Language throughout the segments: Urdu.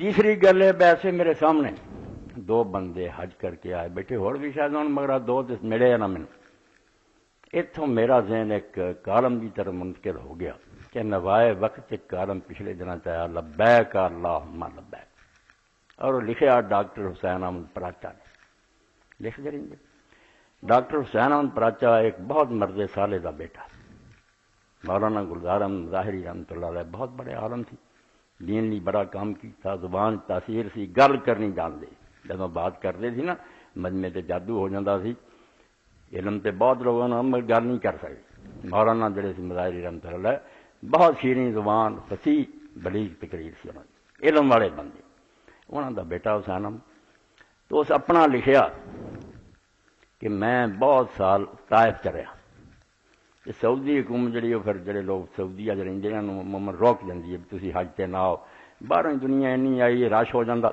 تیسری گل ہے ویسے میرے سامنے دو بندے حج کر کے آئے بیٹھے اور بھی شاید ہوں مگر دو ملے نہ مینوں اتوں میرا ذہن ایک کالم کی طرف منتقل ہو گیا کہ نوائے وقت ایک کالم پچھلے دنوں چاہیا لبیک اللہم لبیک اور لکھیا ڈاکٹر حسین احمد پراچا نے لکھ دیں گے ڈاکٹر حسین احمد پراچا ایک بہت مرد صالح کا بیٹا مولانا گلزار احمد ظاہری رحمۃ اللہ علیہ بہت بڑے عالم تھی دین لی بڑا کام کیا زبان تاثیر سی گل کرنی جانتے جب بات کرتے تھی نا مجمے تے جادو ہو جاتا سی علم تے بہت لوگوں نے گل نہیں کر سکتے مولانا جڑے سی مظاہری رحمۃ اللہ علیہ بہت شیریں زبان فصیح بلیغ تقریر سی انہوں نے علم والے بندے انہوں دا بیٹا حسین احمد تو اس اپنا لکھیا کہ میں بہت سال طائف چ رہا سعودی حکومت جڑی پھر جڑے لوگ سعودی رہتے ہیں عموماً روک دینی ہے تسی حج تے نہ آؤ باہر دنیا اینی آئی رش ہو جاتا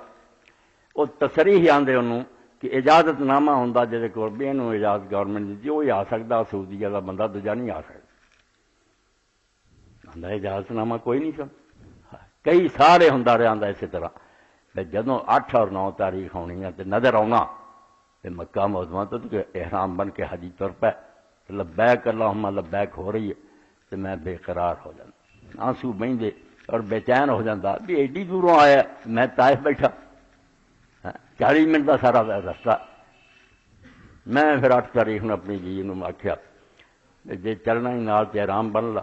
وہ تصریح آدھے انہوں کہ اجازت نامہ ہوں جہد کول بھی یہ اجازت گورنمنٹ دیتی وہی آ سکتا سعودیہ کا بندہ دوجا نہیں آ سکتا آدھا اجازت نامہ کوئی نہیں سن کئی سارے ہوں رہا آدھا اسی طرح جدوں 8 اور 9 تاریخ ہونی ہے تو نظر آنا مکہ معظمہ تو احرام بن کے حجی تر پہ لبیک اللہم لبیک ہو رہی ہے تو میں بے قرار ہو جاتا آنسو بہندے اور بے چین ہو جاتا بھی ایڈی دوروں آیا میں طائف بیٹھا 40 منٹ کا سارا رستہ میں پھر 8 تاریخ نے اپنی جی آخیا جی چلنا ہی نال تے احرام بن لا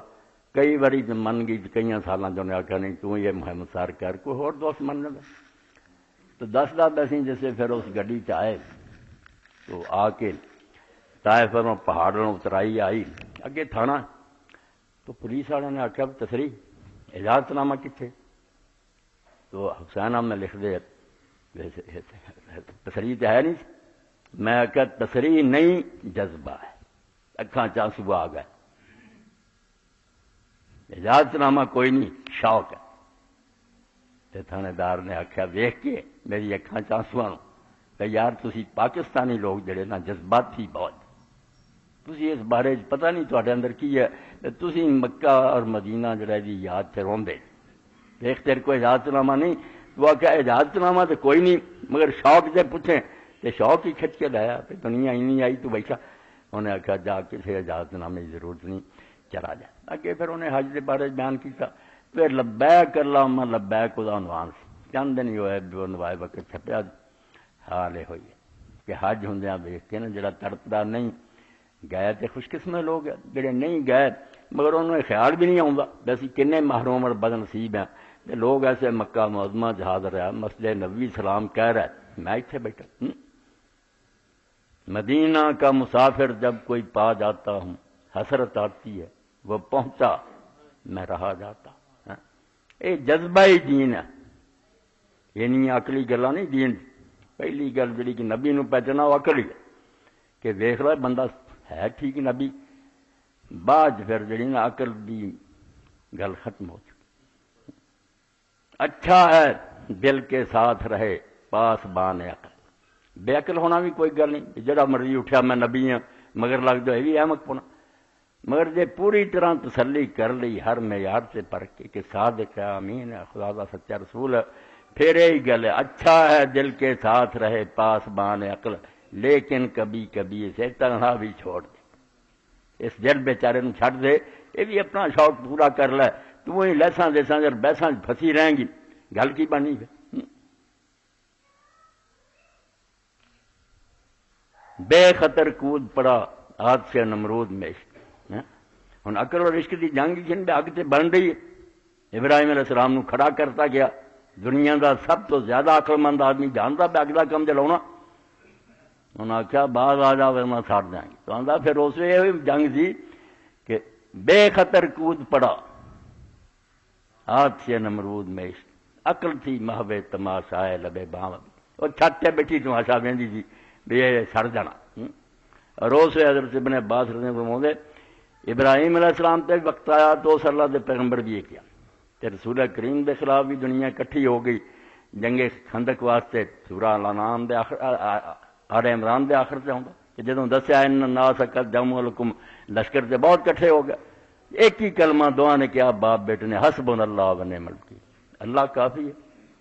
کئی باری من گئی کئی سالوں چ انہیں آخیا نہیں تو یہ مہم سار کر کوئی اور دوست من لینا تو دسدا پیسے جیسے پھر اس گڈی چ آئے تو آ کے طائف پر پہاڑوں اترائی آئی اگے تھانہ تو پولیس والوں نے آخیا تصریح اجازت نامہ کتنے تو حسین احمد لکھ دے تصریح تو ہے نہیں میں آخیا تصریح نہیں جذبہ ہے اکھاں چانسو آ گئے اجازت نامہ کوئی نہیں شوق ہے تو تھانے دار نے آخیا دیکھ کے میری اکھاں چانسو کہ یار تسی پاکستانی لوگ جڑے نا جذباتی بہت تسی اس بارے پتہ نہیں تواڈے اندر کی ہے تسی مکہ اور مدینہ جڑا دی یاد سے روندے دیکھ تیرے کو اجازت نامہ نہیں تو آخیا اجازت نامہ تو کوئی نہیں مگر شوق سے پوچھیں تو شوق ہی کھچ کے لایا پھر دنیا ہی نہیں آئی تو بیٹھا انہیں آخیا جا کسی اجازت نامے کی ضرورت نہیں چلا جا اگے پھر انہیں حج کے بارے بیان کیا پھر لبیک اللہم لبیک دا عنوان سی چند دن ہی ہوئے نوائے وقت چھپیا حال یہ ہوئی ہے کہ حج ہوندیاں ویکھ کے نا جڑا تڑپدا نہیں گئے تو خوش قسمت لوگ ہیں جڑے نہیں گئے مگر انہوں نے خیال بھی نہیں آتا ویسے کنے محروم اور بد نصیب ہیں کہ لوگ ایسے مکہ معظمہ جہاد رہا مسجد نبوی سلام کہہ رہا ہے میں اتنے بیٹھا مدینہ کا مسافر جب کوئی پا جاتا ہوں حسرت آتی ہے وہ پہنچا میں رہا جاتا یہ جذبہ ہی دین ہے یہ نہیں عقلی گلاں نہیں دین پہلی گل جڑی کہ نبی نو پہچانا وہ عقل ہی ہے کہ دیکھ لو بندہ ہے ٹھیک نبی بعد پھر جڑی نا عقل دی گل ختم ہو چکی اچھا ہے دل کے ساتھ رہے پاس بان عقل بے عقل ہونا بھی کوئی گل نہیں جڑا مرضی اٹھا میں نبی ہاں مگر لگ جائے بھی احمق پونا مگر جے پوری طرح تسلی کر لی ہر معیار سے پرکھ کے کہ صادق ہے امین ہے خدا کا سچا رسول ہے پھر یہی گل ہے اچھا ہے دل کے ساتھ رہے پاس بان عقل لیکن کبھی کبھی اسے تنہا بھی چھوڑ دے اس دل بیچارے نو چھڑ دے یہ بھی اپنا شوق پورا کر لے تو وہی لہساں دیساں جب بحثاں پھنسی رہیں گی گل کی بنی ہے بے خطر کود پڑا ہاتھ سے نمرود میں عشق ہن عقل اور عشق کی جنگ جن اگ سے بن رہی ہے ابراہیم علیہ السلام نو کھڑا کرتا گیا دنیا کا سب تو زیادہ عقل مند آدمی جانتا پہ اگ کا کم چلا انہوں نے آخیا بعد آ جا میں ساڑ دیں گے تو آتا پھر اس یہ جنگ تھی کہ بے خطر کود پڑا ہاتھ سے نمرود میں عشق عقل تھی محو تماشا لبے باں اور چھت سے بیٹھی تماشا وہدی تھی بھی یہ سڑ جانا اور اس حضرت ابن عباس رضی اللہ عنہ فرماتے ابراہیم علیہ السلام تے وقت آیا تو اس اللہ دے پیغمبر بھی یہ کیا کہ رسول کریم دے خلاف بھی دنیا اکٹھی ہو گئی جنگ خندق واسطے سورہ الانعام دے آل عمران دے آخر سے ہوندا کہ جدوں دسیا ان الناس قد جمعوا لکم لشکر سے بہت کٹھے ہو گئے ایک ہی کلمہ دعا نے کیا باپ بیٹے نے حسبنا اللہ و نعم الوکیل اللہ کافی ہے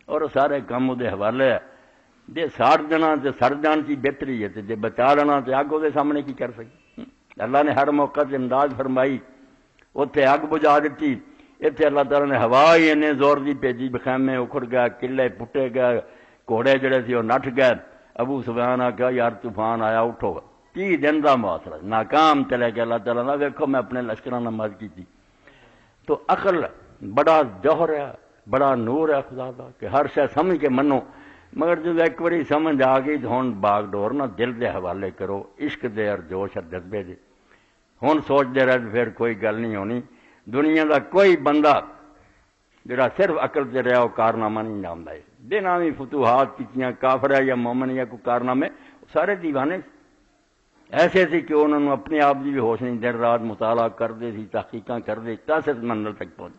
اور سارے کام وہ حوالے ہے، جی ساڑ دینا تو سڑ جان کی بہتری ہے، جی بچا لینا تو اگ وہ سامنے کی کر سکے۔ اللہ نے ہر موقع سے امداد فرمائی، اتنے اگ بجھا دیتی، اتنے اللہ تعالیٰ نے ہوا ہی انے زور دی بھیجی، بخیمے اکھڑ گیا، قلعے پٹے گئے، گھوڑے جڑے سی وہ نٹھ گئے۔ ابو سفیان آ کہا یار طوفان آیا اٹھو، 30 دن کا محاصرہ ناکام چلے گیا۔ اللہ تعالیٰ نے دیکھو میں اپنے لشکراں نماز کی تھی۔ تو عقل بڑا جوہر ہے، بڑا نور ہے خدا دا کہ ہر شے سمجھ کے منو، مگر جب ایک باری سمجھ آ گئی تو ہن باغ ڈور نہ دل دے حوالے کرو، عشق دے اور جوش اور جذبے دے۔ ہن سوچ دے رہے پھر کوئی گل نہیں ہونی۔ دنیا دا کوئی بندہ جڑا صرف عقل سے رہا وہ کارنامہ نہیں نام لائے، جنہاں بھی فتوحات کیتیاں، کافر ہے یا مومن یا کوئی کارنامے، سارے دیوانے ایسے سی کہ انہوں نے اپنے آپ کی بھی ہوش نہیں، دن رات مطالعہ کرتے سی، تحقیقاں کرتے، تاثر منزل تک پہنچ۔